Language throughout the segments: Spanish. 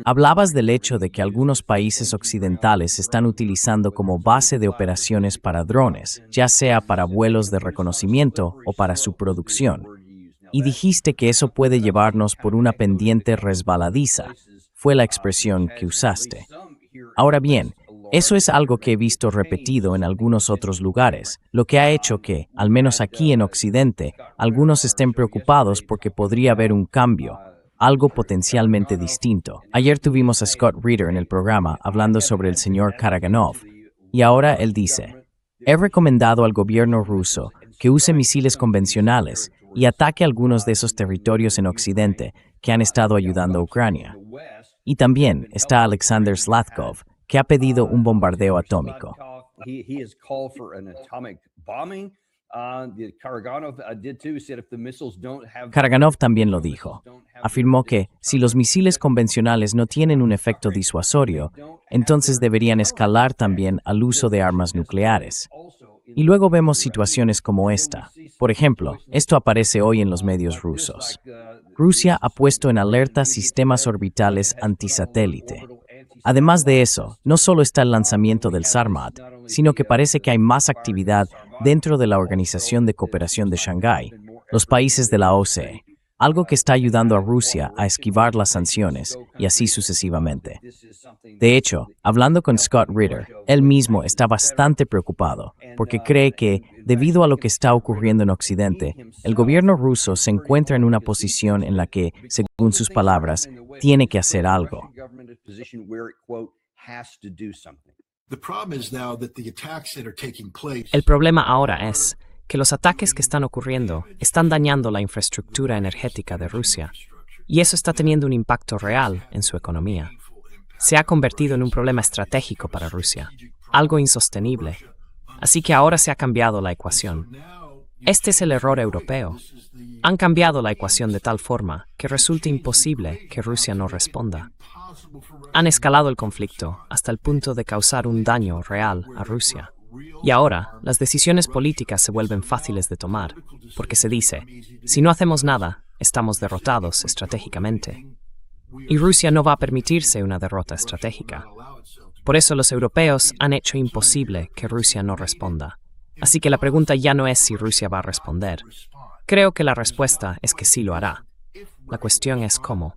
Hablabas del hecho de que algunos países occidentales están utilizando como base de operaciones para drones, ya sea para vuelos de reconocimiento o para su producción. Y dijiste que eso puede llevarnos por una pendiente resbaladiza. Fue la expresión que usaste. Ahora bien, eso es algo que he visto repetido en algunos otros lugares, lo que ha hecho que, al menos aquí en Occidente, algunos estén preocupados porque podría haber un cambio, algo potencialmente distinto. Ayer tuvimos a Scott Reeder en el programa hablando sobre el señor Karaganov, y ahora él dice, he recomendado al gobierno ruso que use misiles convencionales y ataque algunos de esos territorios en Occidente que han estado ayudando a Ucrania. Y también está Alexander Zlatkov, que ha pedido un bombardeo atómico. Karaganov también lo dijo. Afirmó que, si los misiles convencionales no tienen un efecto disuasorio, entonces deberían escalar también al uso de armas nucleares. Y luego vemos situaciones como esta. Por ejemplo, esto aparece hoy en los medios rusos. Rusia ha puesto en alerta sistemas orbitales antisatélite. Además de eso, no solo está el lanzamiento del Sarmat, sino que parece que hay más actividad dentro de la Organización de Cooperación de Shanghái, los países de la OCDE, algo que está ayudando a Rusia a esquivar las sanciones y así sucesivamente. De hecho, hablando con Scott Reeder, él mismo está bastante preocupado porque cree que, debido a lo que está ocurriendo en Occidente, el gobierno ruso se encuentra en una posición en la que, según sus palabras, tiene que hacer algo. El problema ahora es que los ataques que están ocurriendo están dañando la infraestructura energética de Rusia, y eso está teniendo un impacto real en su economía. Se ha convertido en un problema estratégico para Rusia, algo insostenible. Así que ahora se ha cambiado la ecuación. Este es el error europeo. Han cambiado la ecuación de tal forma que resulta imposible que Rusia no responda. Han escalado el conflicto hasta el punto de causar un daño real a Rusia. Y ahora, las decisiones políticas se vuelven fáciles de tomar, porque se dice, si no hacemos nada, estamos derrotados estratégicamente. Y Rusia no va a permitirse una derrota estratégica. Por eso los europeos han hecho imposible que Rusia no responda. Así que la pregunta ya no es si Rusia va a responder. Creo que la respuesta es que sí lo hará. La cuestión es cómo.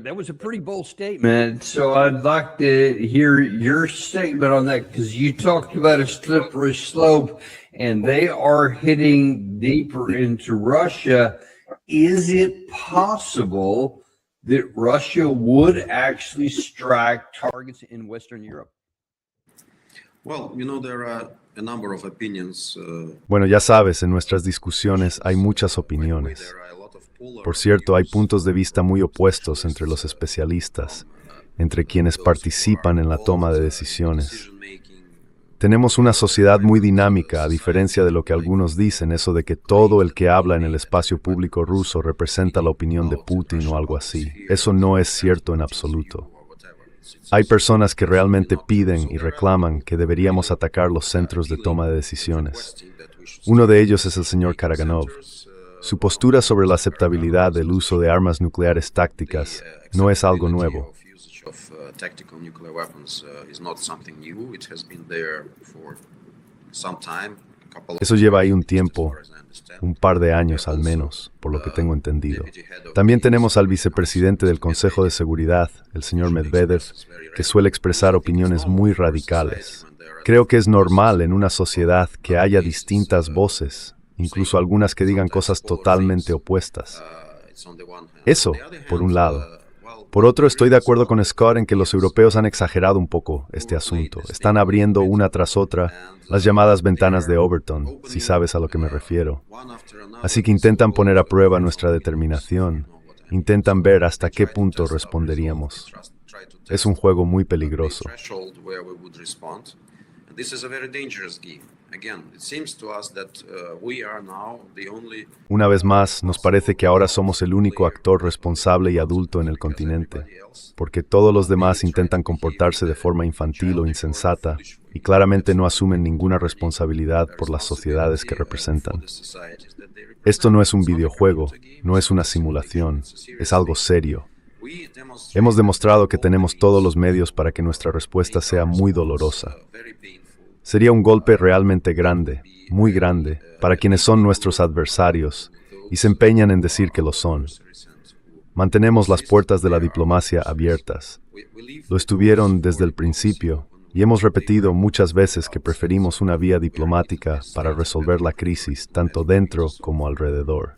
That was a pretty bold statement, so I'd like to hear your statement on that, because you talked about a slippery slope, and they are hitting deeper into Russia. Is it possible that Russia would actually strike targets in Western Europe? Well, there are a number of opinions. Bueno, ya sabes, en nuestras discusiones hay muchas opiniones. Por cierto, hay puntos de vista muy opuestos entre los especialistas, entre quienes participan en la toma de decisiones. Tenemos una sociedad muy dinámica, a diferencia de lo que algunos dicen, eso de que todo el que habla en el espacio público ruso representa la opinión de Putin o algo así. Eso no es cierto en absoluto. Hay personas que realmente piden y reclaman que deberíamos atacar los centros de toma de decisiones. Uno de ellos es el señor Karaganov. Su postura sobre la aceptabilidad del uso de armas nucleares tácticas no es algo nuevo. Eso lleva ahí un tiempo, un par de años al menos, por lo que tengo entendido. También tenemos al vicepresidente del Consejo de Seguridad, el señor Medvedev, que suele expresar opiniones muy radicales. Creo que es normal en una sociedad que haya distintas voces, incluso algunas que digan cosas totalmente opuestas. Eso, por un lado. Por otro, estoy de acuerdo con Scott en que los europeos han exagerado un poco este asunto. Están abriendo una tras otra las llamadas ventanas de Overton, si sabes a lo que me refiero. Así que intentan poner a prueba nuestra determinación. Intentan ver hasta qué punto responderíamos. Es un juego muy peligroso. Una vez más, nos parece que ahora somos el único actor responsable y adulto en el continente, porque todos los demás intentan comportarse de forma infantil o insensata y claramente no asumen ninguna responsabilidad por las sociedades que representan. Esto no es un videojuego, no es una simulación, es algo serio. Hemos demostrado que tenemos todos los medios para que nuestra respuesta sea muy dolorosa. Sería un golpe realmente grande, muy grande, para quienes son nuestros adversarios y se empeñan en decir que lo son. Mantenemos las puertas de la diplomacia abiertas. Lo estuvieron desde el principio y hemos repetido muchas veces que preferimos una vía diplomática para resolver la crisis tanto dentro como alrededor.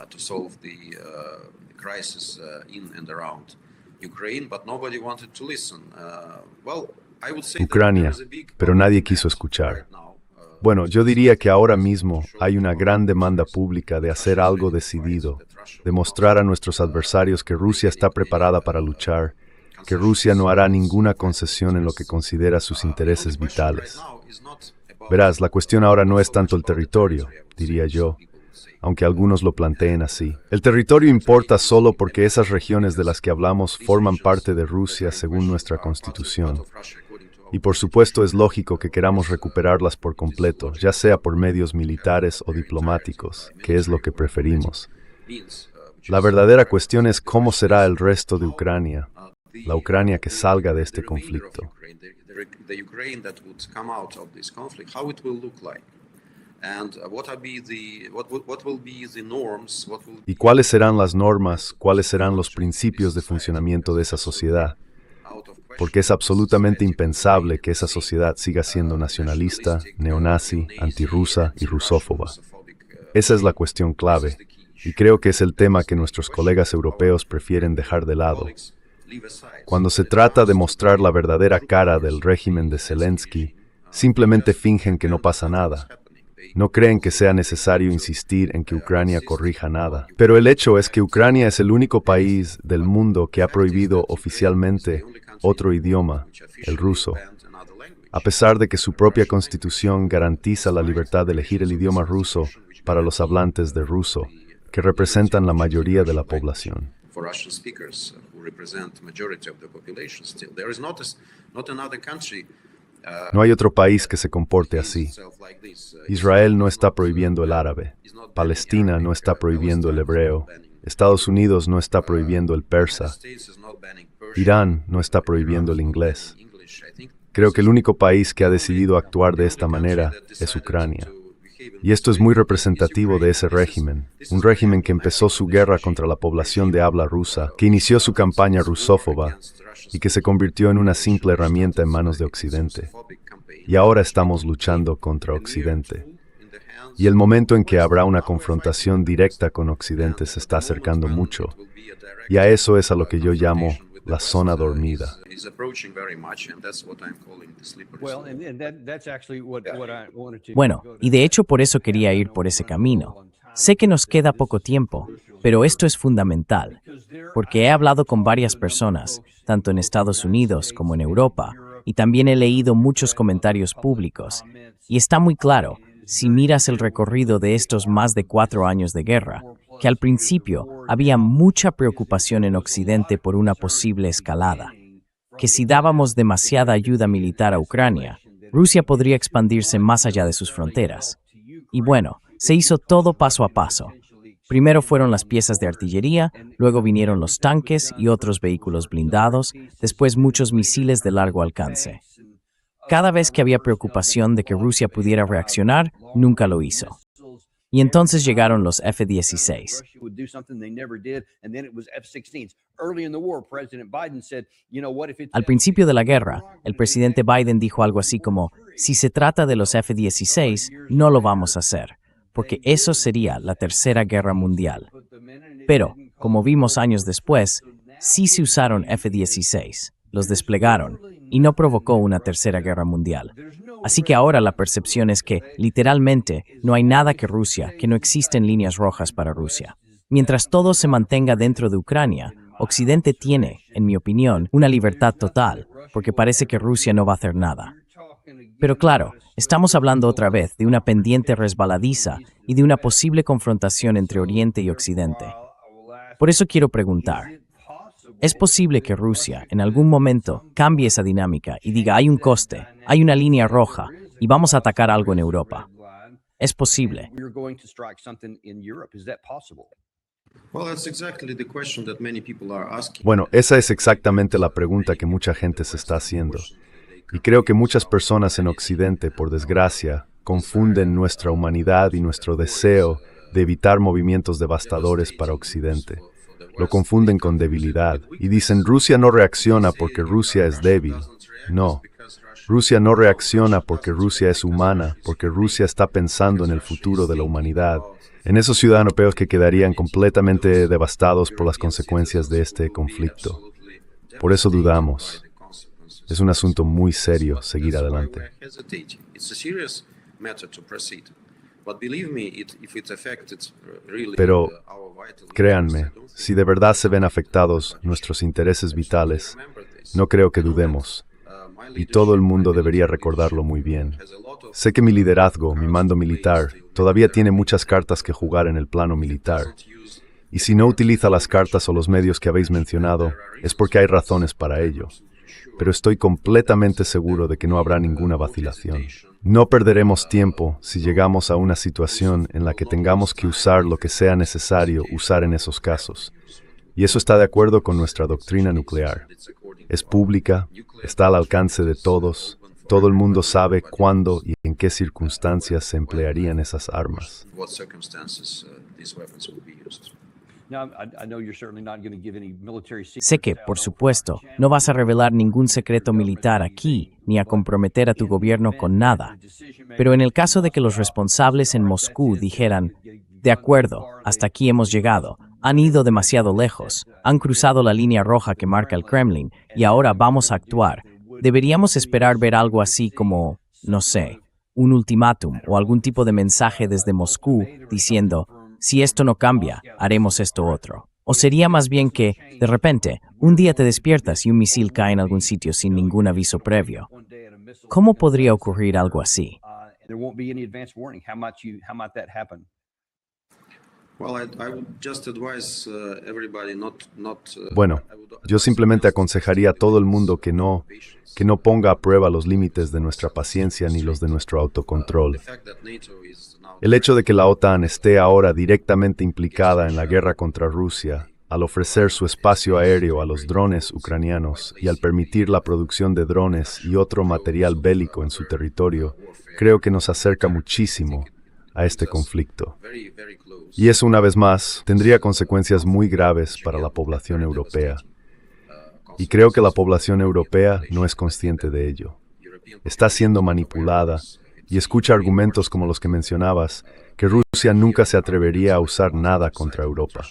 Ucrania, pero nadie quiso escuchar. Bueno, yo diría que ahora mismo hay una gran demanda pública de hacer algo decidido, de mostrar a nuestros adversarios que Rusia está preparada para luchar, que Rusia no hará ninguna concesión en lo que considera sus intereses vitales. Verás, la cuestión ahora no es tanto el territorio, diría yo, aunque algunos lo planteen así. El territorio importa solo porque esas regiones de las que hablamos forman parte de Rusia según nuestra constitución. Y por supuesto es lógico que queramos recuperarlas por completo, ya sea por medios militares o diplomáticos, que es lo que preferimos. La verdadera cuestión es cómo será el resto de Ucrania, la Ucrania que salga de este conflicto. ¿Y cuáles serán las normas, cuáles serán los principios de funcionamiento de esa sociedad? Porque es absolutamente impensable que esa sociedad siga siendo nacionalista, neonazi, antirrusa y rusófoba. Esa es la cuestión clave, y creo que es el tema que nuestros colegas europeos prefieren dejar de lado. Cuando se trata de mostrar la verdadera cara del régimen de Zelensky, simplemente fingen que no pasa nada. No creen que sea necesario insistir en que Ucrania corrija nada. Pero el hecho es que Ucrania es el único país del mundo que ha prohibido oficialmente otro idioma, el ruso. A pesar de que su propia constitución garantiza la libertad de elegir el idioma ruso para los hablantes de ruso, que representan la mayoría de la población. No hay otro país que se comporte así. Israel no está prohibiendo el árabe. Palestina no está prohibiendo el hebreo. Estados Unidos no está prohibiendo el persa. Irán no está prohibiendo el inglés. Creo que el único país que ha decidido actuar de esta manera es Ucrania. Y esto es muy representativo de ese régimen, un régimen que empezó su guerra contra la población de habla rusa, que inició su campaña rusófoba y que se convirtió en una simple herramienta en manos de Occidente. Y ahora estamos luchando contra Occidente. Y el momento en que habrá una confrontación directa con Occidente se está acercando mucho. Y a eso es a lo que yo llamo la zona dormida. Bueno, y de hecho por eso quería ir por ese camino. Sé que nos queda poco tiempo, pero esto es fundamental, porque he hablado con varias personas, tanto en Estados Unidos como en Europa, y también he leído muchos comentarios públicos, y está muy claro, si miras el recorrido de estos más de 4 años de guerra, que al principio había mucha preocupación en Occidente por una posible escalada, que si dábamos demasiada ayuda militar a Ucrania, Rusia podría expandirse más allá de sus fronteras. Y bueno, se hizo todo paso a paso. Primero fueron las piezas de artillería, luego vinieron los tanques y otros vehículos blindados, después muchos misiles de largo alcance. Cada vez que había preocupación de que Rusia pudiera reaccionar, nunca lo hizo. Y entonces llegaron los F-16. Al principio de la guerra, el presidente Biden dijo algo así como, si se trata de los F-16, no lo vamos a hacer, porque eso sería la Tercera Guerra Mundial. Pero, como vimos años después, sí se usaron F-16, los desplegaron, y no provocó una Tercera Guerra Mundial. Así que ahora la percepción es que, literalmente, no hay nada que Rusia, que no existen líneas rojas para Rusia. Mientras todo se mantenga dentro de Ucrania, Occidente tiene, en mi opinión, una libertad total, porque parece que Rusia no va a hacer nada. Pero claro, estamos hablando otra vez de una pendiente resbaladiza y de una posible confrontación entre Oriente y Occidente. Por eso quiero preguntar, ¿es posible que Rusia, en algún momento, cambie esa dinámica y diga hay un coste, hay una línea roja y vamos a atacar algo en Europa? Es posible. We're going to strike something in Europe. Is that possible? Well, that's exactly the question that many people are asking. Bueno, esa es exactamente la pregunta que mucha gente se está haciendo. Y creo que muchas personas en Occidente, por desgracia, confunden nuestra humanidad y nuestro deseo de evitar movimientos devastadores para Occidente. Lo confunden con debilidad y dicen Rusia no reacciona porque Rusia es débil. No, Rusia no reacciona porque Rusia es humana, porque Rusia está pensando en el futuro de la humanidad, en esos ciudadanos europeos que quedarían completamente devastados por las consecuencias de este conflicto. Por eso dudamos. Es un asunto muy serio seguir adelante. Pero, créanme, si de verdad se ven afectados nuestros intereses vitales, no creo que dudemos. Y todo el mundo debería recordarlo muy bien. Sé que mi liderazgo, mi mando militar, todavía tiene muchas cartas que jugar en el plano militar. Y si no utiliza las cartas o los medios que habéis mencionado, es porque hay razones para ello. Pero estoy completamente seguro de que no habrá ninguna vacilación. No perderemos tiempo si llegamos a una situación en la que tengamos que usar lo que sea necesario usar en esos casos. Y eso está de acuerdo con nuestra doctrina nuclear. Es pública, está al alcance de todos. Todo el mundo sabe cuándo y en qué circunstancias se emplearían esas armas. Sé que, por supuesto, no vas a revelar ningún secreto militar aquí, ni a comprometer a tu gobierno con nada. Pero en el caso de que los responsables en Moscú dijeran, de acuerdo, hasta aquí hemos llegado, han ido demasiado lejos, han cruzado la línea roja que marca el Kremlin, y ahora vamos a actuar, deberíamos esperar ver algo así como, no sé, un ultimátum o algún tipo de mensaje desde Moscú diciendo, si esto no cambia, haremos esto otro. O sería más bien que, de repente, un día te despiertas y un misil cae en algún sitio sin ningún aviso previo. ¿Cómo podría ocurrir algo así? Bueno, yo simplemente aconsejaría a todo el mundo que no ponga a prueba los límites de nuestra paciencia ni los de nuestro autocontrol. El hecho de que la OTAN esté ahora directamente implicada en la guerra contra Rusia, al ofrecer su espacio aéreo a los drones ucranianos y al permitir la producción de drones y otro material bélico en su territorio, creo que nos acerca muchísimo a este conflicto. Y eso, una vez más, tendría consecuencias muy graves para la población europea. Y creo que la población europea no es consciente de ello. Está siendo manipulada y escucha argumentos como los que mencionabas, que Rusia nunca se atrevería a usar nada contra Europa.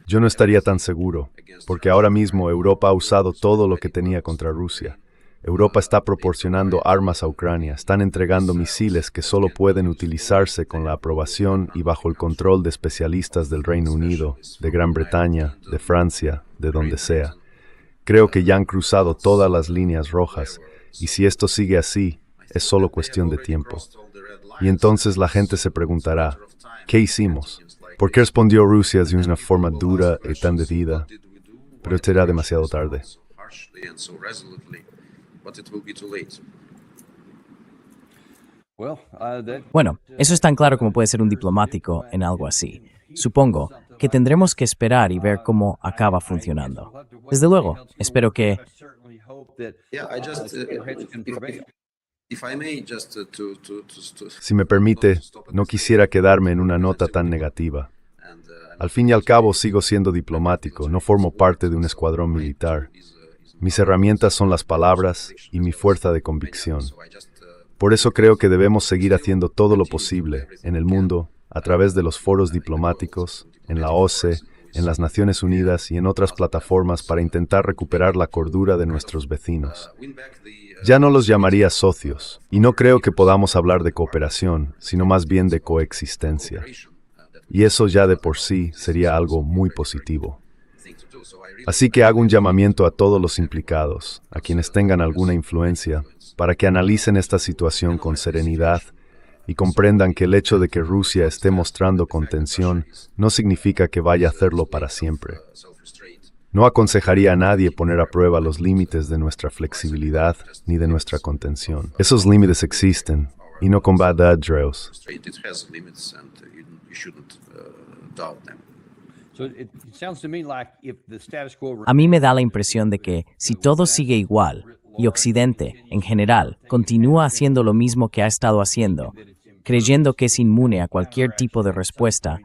Yo no estaría tan seguro, porque ahora mismo Europa ha usado todo lo que tenía contra Rusia. Europa está proporcionando armas a Ucrania, están entregando misiles que solo pueden utilizarse con la aprobación y bajo el control de especialistas del Reino Unido, de Gran Bretaña, de Francia, de donde sea. Creo que ya han cruzado todas las líneas rojas, y si esto sigue así, es solo cuestión de tiempo. Y entonces la gente se preguntará, ¿qué hicimos? ¿Por qué respondió Rusia de una forma dura y tan decidida? Pero será demasiado tarde. Bueno, eso es tan claro como puede ser un diplomático en algo así. Supongo que tendremos que esperar y ver cómo acaba funcionando. Desde luego, espero que... Si me permite, no quisiera quedarme en una nota tan negativa. Al fin y al cabo, sigo siendo diplomático, no formo parte de un escuadrón militar. Mis herramientas son las palabras y mi fuerza de convicción. Por eso creo que debemos seguir haciendo todo lo posible en el mundo, a través de los foros diplomáticos, en la OSCE, en las Naciones Unidas y en otras plataformas para intentar recuperar la cordura de nuestros vecinos. Ya no los llamaría socios, y no creo que podamos hablar de cooperación, sino más bien de coexistencia. Y eso ya de por sí sería algo muy positivo. Así que hago un llamamiento a todos los implicados, a quienes tengan alguna influencia, para que analicen esta situación con serenidad y comprendan que el hecho de que Rusia esté mostrando contención no significa que vaya a hacerlo para siempre. No aconsejaría a nadie poner a prueba los límites de nuestra flexibilidad ni de nuestra contención. Esos límites existen y no combatirlos. It has limits, and you shouldn't doubt them. So it sounds to me like if the status quo A mí me da la impresión de que, si todo sigue igual, y Occidente, en general, continúa haciendo lo mismo que ha estado haciendo, creyendo que es inmune a cualquier tipo de respuesta,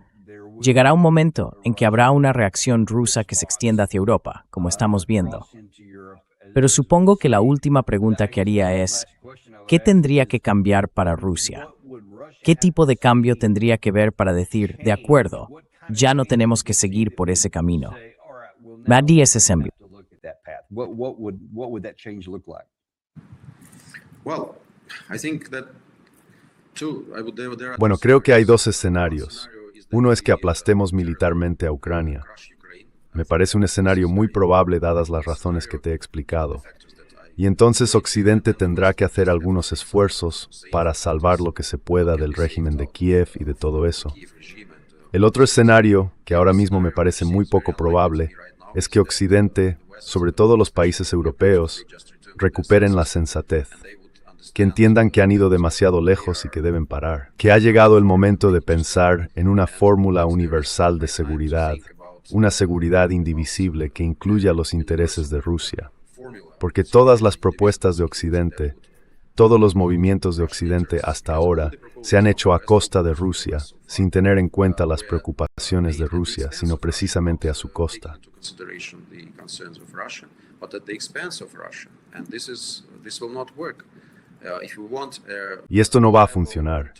llegará un momento en que habrá una reacción rusa que se extienda hacia Europa, como estamos viendo. Pero supongo que la última pregunta que haría es, ¿qué tendría que cambiar para Rusia? ¿Qué tipo de cambio tendría que ver para decir, de acuerdo, ya no tenemos que seguir por ese camino? Matt Assembly. what would that change look like? Well, I think that there are Bueno, creo que hay dos escenarios. Uno es que aplastemos militarmente a Ucrania. Me parece un escenario muy probable dadas las razones que te he explicado. Y entonces Occidente tendrá que hacer algunos esfuerzos para salvar lo que se pueda del régimen de Kiev y de todo eso. El otro escenario, que ahora mismo me parece muy poco probable, es que Occidente, sobre todo los países europeos, recuperen la sensatez, que entiendan que han ido demasiado lejos y que deben parar, que ha llegado el momento de pensar en una fórmula universal de seguridad, una seguridad indivisible que incluya los intereses de Rusia. Porque todas las propuestas de Occidente, todos los movimientos de Occidente hasta ahora se han hecho a costa de Rusia, sin tener en cuenta las preocupaciones de Rusia, sino precisamente a su costa. Y esto no va a funcionar.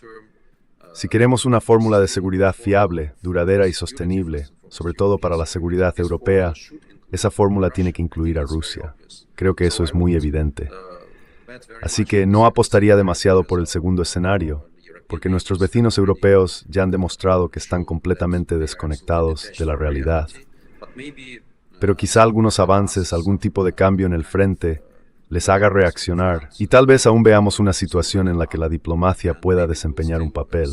Si queremos una fórmula de seguridad fiable, duradera y sostenible, sobre todo para la seguridad europea, esa fórmula tiene que incluir a Rusia. Creo que eso es muy evidente. Así que no apostaría demasiado por el segundo escenario, porque nuestros vecinos europeos ya han demostrado que están completamente desconectados de la realidad. Pero quizá algunos avances, algún tipo de cambio en el frente, les haga reaccionar, y tal vez aún veamos una situación en la que la diplomacia pueda desempeñar un papel.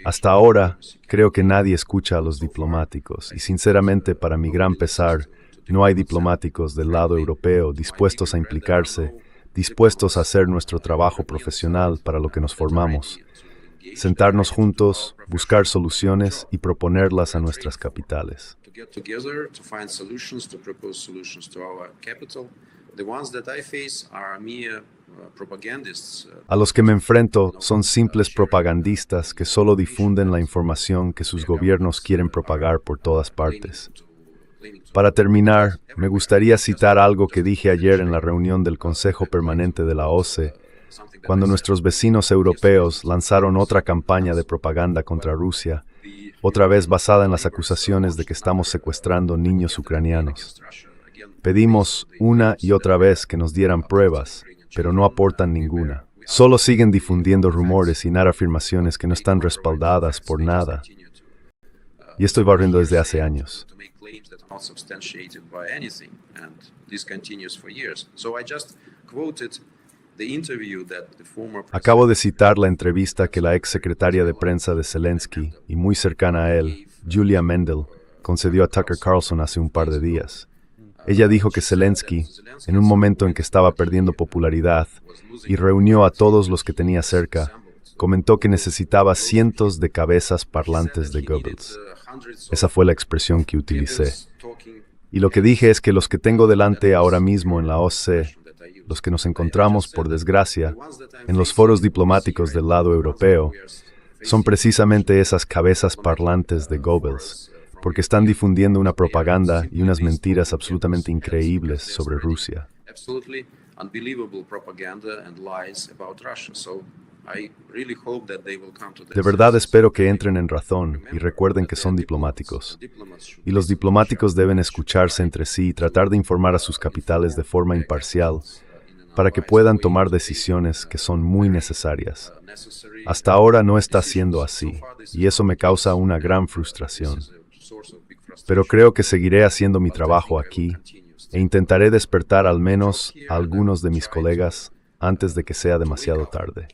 Hasta ahora, creo que nadie escucha a los diplomáticos, y sinceramente, para mi gran pesar, no hay diplomáticos del lado europeo dispuestos a implicarse, dispuestos a hacer nuestro trabajo profesional para lo que nos formamos. Sentarnos juntos, buscar soluciones y proponerlas a nuestras capitales. A los que me enfrento son simples propagandistas que solo difunden la información que sus gobiernos quieren propagar por todas partes. Para terminar, me gustaría citar algo que dije ayer en la reunión del Consejo Permanente de la OSCE, cuando nuestros vecinos europeos lanzaron otra campaña de propaganda contra Rusia, otra vez basada en las acusaciones de que estamos secuestrando niños ucranianos. Pedimos una y otra vez que nos dieran pruebas, pero no aportan ninguna. Solo siguen difundiendo rumores y dar afirmaciones que no están respaldadas por nada. Y estoy barriendo desde hace años. Acabo de citar la entrevista que la ex secretaria de prensa de Zelensky, y muy cercana a él, Julia Mendel, concedió a Tucker Carlson hace un par de días. Ella dijo que Zelensky, en un momento en que estaba perdiendo popularidad, y reunió a todos los que tenía cerca, comentó que necesitaba cientos de cabezas parlantes de Goebbels. Esa fue la expresión que utilicé. Y lo que dije es que los que tengo delante ahora mismo en la OSCE, los que nos encontramos, por desgracia, en los foros diplomáticos del lado europeo, son precisamente esas cabezas parlantes de Goebbels, porque están difundiendo una propaganda y unas mentiras absolutamente increíbles sobre Rusia. De verdad espero que entren en razón y recuerden que son diplomáticos. Y los diplomáticos deben escucharse entre sí y tratar de informar a sus capitales de forma imparcial para que puedan tomar decisiones que son muy necesarias. Hasta ahora no está siendo así, y eso me causa una gran frustración. Pero creo que seguiré haciendo mi trabajo aquí e intentaré despertar al menos a algunos de mis colegas antes de que sea demasiado tarde.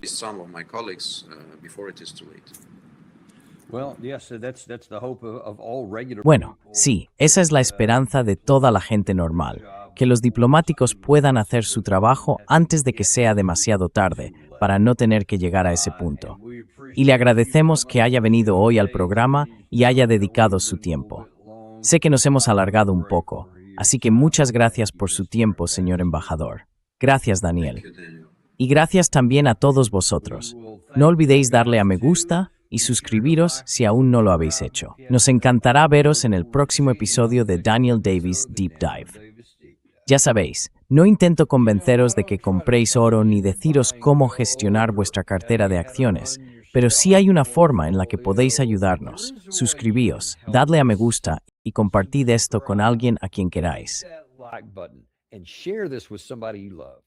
Bueno, sí, esa es la esperanza de toda la gente normal, que los diplomáticos puedan hacer su trabajo antes de que sea demasiado tarde, para no tener que llegar a ese punto. Y le agradecemos que haya venido hoy al programa y haya dedicado su tiempo. Sé que nos hemos alargado un poco, así que muchas gracias por su tiempo, señor embajador. Gracias, Daniel. Y gracias también a todos vosotros. No olvidéis darle a me gusta y suscribiros si aún no lo habéis hecho. Nos encantará veros en el próximo episodio de Daniel Davis Deep Dive. Ya sabéis, no intento convenceros de que compréis oro ni deciros cómo gestionar vuestra cartera de acciones, pero sí hay una forma en la que podéis ayudarnos. Suscribíos, dadle a me gusta y compartid esto con alguien a quien queráis. Like button and share this with somebody you love.